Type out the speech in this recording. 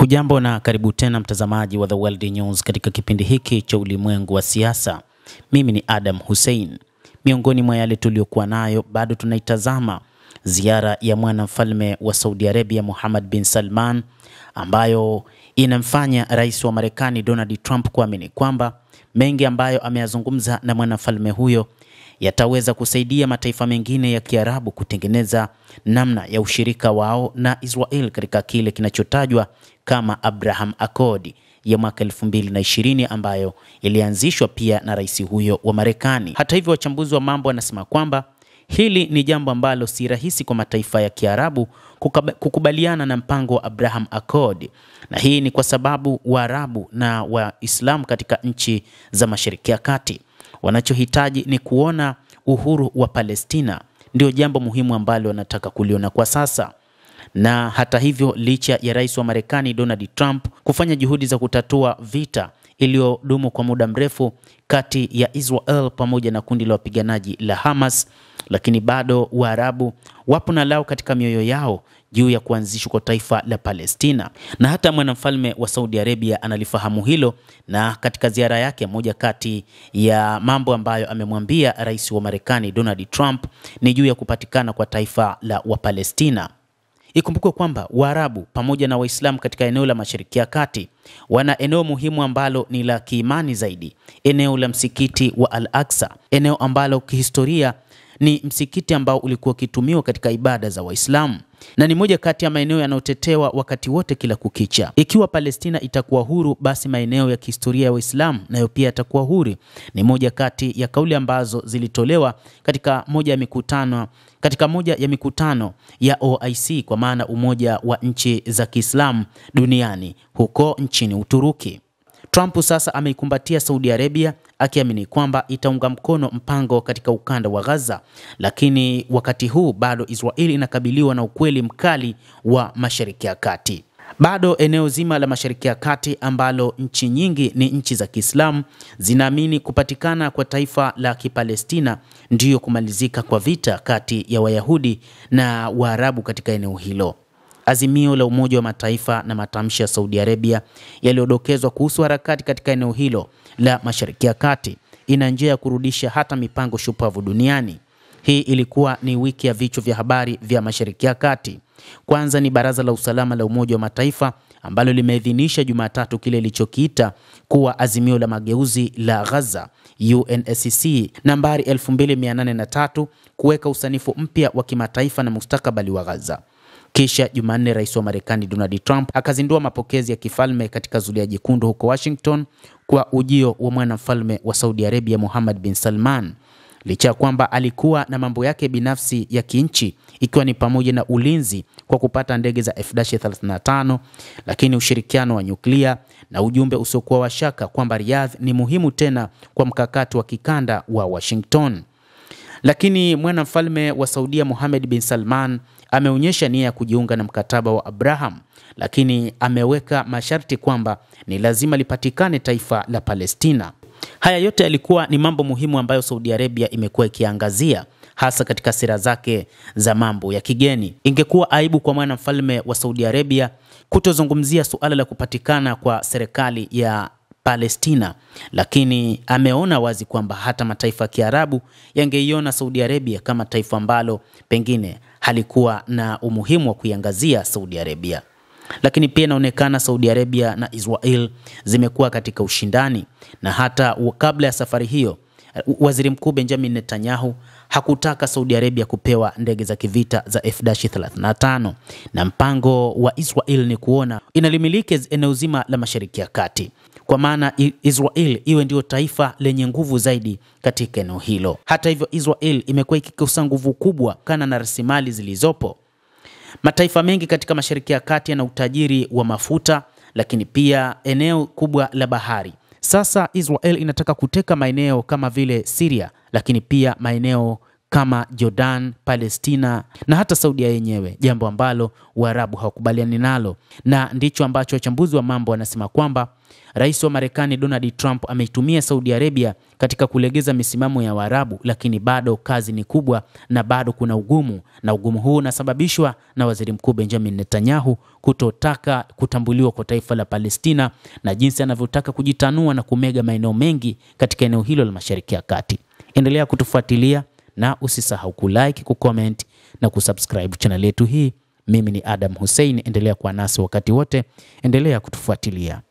Hujambo na karibu tena mtazamaji wa The World News katika kipindi hiki cha ulimwengu wa siasa. Mimi ni Adam Hussein. Miongoni mwa yale tuliokuwa nayo, bado tunaitazama ziara ya mwanamfalme wa Saudi Arabia Mohammed bin Salman, ambayo inamfanya rais wa Marekani Donald Trump kuamini kwamba mengi ambayo ameyazungumza na mwanamfalme huyo yataweza kusaidia mataifa mengine ya Kiarabu kutengeneza namna ya ushirika wao na Israel katika kile kinachotajwa kama Abraham Accord ya mwaka 2020 ambayo ilianzishwa pia na rais huyo wa Marekani. Hata hivyo, wachambuzi wa mambo wanasema kwamba hili ni jambo ambalo si rahisi kwa mataifa ya Kiarabu kukubaliana na mpango wa Abraham Accord, na hii ni kwa sababu Waarabu na Waislamu katika nchi za Mashariki ya Kati wanachohitaji ni kuona uhuru wa Palestina. Ndio jambo muhimu ambalo wanataka kuliona kwa sasa. Na hata hivyo, licha ya rais wa Marekani Donald Trump kufanya juhudi za kutatua vita iliyodumu kwa muda mrefu kati ya Israel pamoja na kundi la wapiganaji la Hamas, lakini bado Waarabu wapo na lao katika mioyo yao juu ya kuanzishwa kwa taifa la Palestina. Na hata mwanamfalme wa Saudi Arabia analifahamu hilo, na katika ziara yake moja kati ya mambo ambayo amemwambia rais wa Marekani Donald Trump ni juu ya kupatikana kwa taifa la Wapalestina. Ikumbukwe kwamba Waarabu pamoja na Waislamu katika eneo la Mashariki ya Kati wana eneo muhimu ambalo ni la kiimani zaidi, eneo la msikiti wa Al-Aqsa, eneo ambalo kihistoria ni msikiti ambao ulikuwa ukitumiwa katika ibada za Waislamu, na ni moja kati ya maeneo yanayotetewa wakati wote kila kukicha. Ikiwa Palestina itakuwa huru, basi maeneo ya kihistoria ya Waislamu nayo pia yatakuwa huru. Ni moja kati ya kauli ambazo zilitolewa katika moja ya mikutano ya OIC, kwa maana Umoja wa Nchi za Kiislamu Duniani, huko nchini Uturuki. Trump sasa ameikumbatia Saudi Arabia akiamini kwamba itaunga mkono mpango katika ukanda wa Gaza, lakini wakati huu bado Israel inakabiliwa na ukweli mkali wa Mashariki ya Kati. Bado eneo zima la Mashariki ya Kati ambalo nchi nyingi ni nchi za Kiislamu zinaamini kupatikana kwa taifa la Kipalestina ndiyo kumalizika kwa vita kati ya Wayahudi na Waarabu katika eneo hilo. Azimio la Umoja wa Mataifa na matamshi ya Saudi Arabia yaliyodokezwa kuhusu harakati katika eneo hilo la Mashariki ya Kati ina njia ya kurudisha hata mipango shupavu duniani. Hii ilikuwa ni wiki ya vichwa vya habari vya Mashariki ya Kati. Kwanza ni Baraza la Usalama la Umoja wa Mataifa ambalo limeidhinisha Jumatatu kile ilichokiita kuwa azimio la mageuzi la Gaza UNSC nambari 2803 kuweka usanifu mpya wa kimataifa na mustakabali wa Gaza. Kisha Jumanne rais wa Marekani Donald Trump akazindua mapokezi ya kifalme katika Zulia Jekundu huko Washington kwa ujio wa mwanamfalme wa Saudi Arabia Mohammed bin Salman. Licha ya kwamba alikuwa na mambo yake binafsi ya kinchi, ikiwa ni pamoja na ulinzi kwa kupata ndege za F-35, lakini ushirikiano wa nyuklia na ujumbe usiokuwa wa shaka kwamba Riyadh ni muhimu tena kwa mkakati wa kikanda wa Washington. Lakini mwanamfalme wa Saudia Mohammed bin Salman ameonyesha nia ya kujiunga na mkataba wa Abraham, lakini ameweka masharti kwamba ni lazima lipatikane taifa la Palestina. Haya yote yalikuwa ni mambo muhimu ambayo Saudi Arabia imekuwa ikiangazia hasa katika sera zake za mambo ya kigeni. Ingekuwa aibu kwa mwanamfalme wa Saudi Arabia kutozungumzia suala la kupatikana kwa serikali ya Palestina, lakini ameona wazi kwamba hata mataifa ya Kiarabu yangeiona Saudi Arabia kama taifa ambalo pengine halikuwa na umuhimu wa kuiangazia Saudi Arabia. Lakini pia inaonekana Saudi Arabia na Israel zimekuwa katika ushindani, na hata kabla ya safari hiyo Waziri Mkuu Benjamin Netanyahu hakutaka Saudi Arabia kupewa ndege za kivita za F-35, na mpango wa Israel ni kuona inalimiliki eneo zima la Mashariki ya Kati, kwa maana Israel iwe ndio taifa lenye nguvu zaidi katika eneo hilo. Hata hivyo, Israel imekuwa ikikosa nguvu kubwa kana na rasilimali zilizopo. Mataifa mengi katika Mashariki ya Kati yana utajiri wa mafuta, lakini pia eneo kubwa la bahari. Sasa Israel inataka kuteka maeneo kama vile Syria, lakini pia maeneo kama Jordan, Palestina na hata Saudia yenyewe, jambo ambalo Waarabu hawakubaliani nalo, na ndicho ambacho wachambuzi wa mambo wanasema kwamba Rais wa Marekani Donald Trump ameitumia Saudi Arabia katika kulegeza misimamo ya Waarabu, lakini bado kazi ni kubwa na bado kuna ugumu, na ugumu huu unasababishwa na Waziri Mkuu Benjamin Netanyahu kutotaka kutambuliwa kwa taifa la Palestina na jinsi anavyotaka kujitanua na kumega maeneo mengi katika eneo hilo la Mashariki ya Kati. Endelea kutufuatilia na usisahau kulike, kucomment na kusubscribe channel yetu hii. Mimi ni Adam Hussein, endelea kuwa nasi wakati wote, endelea kutufuatilia.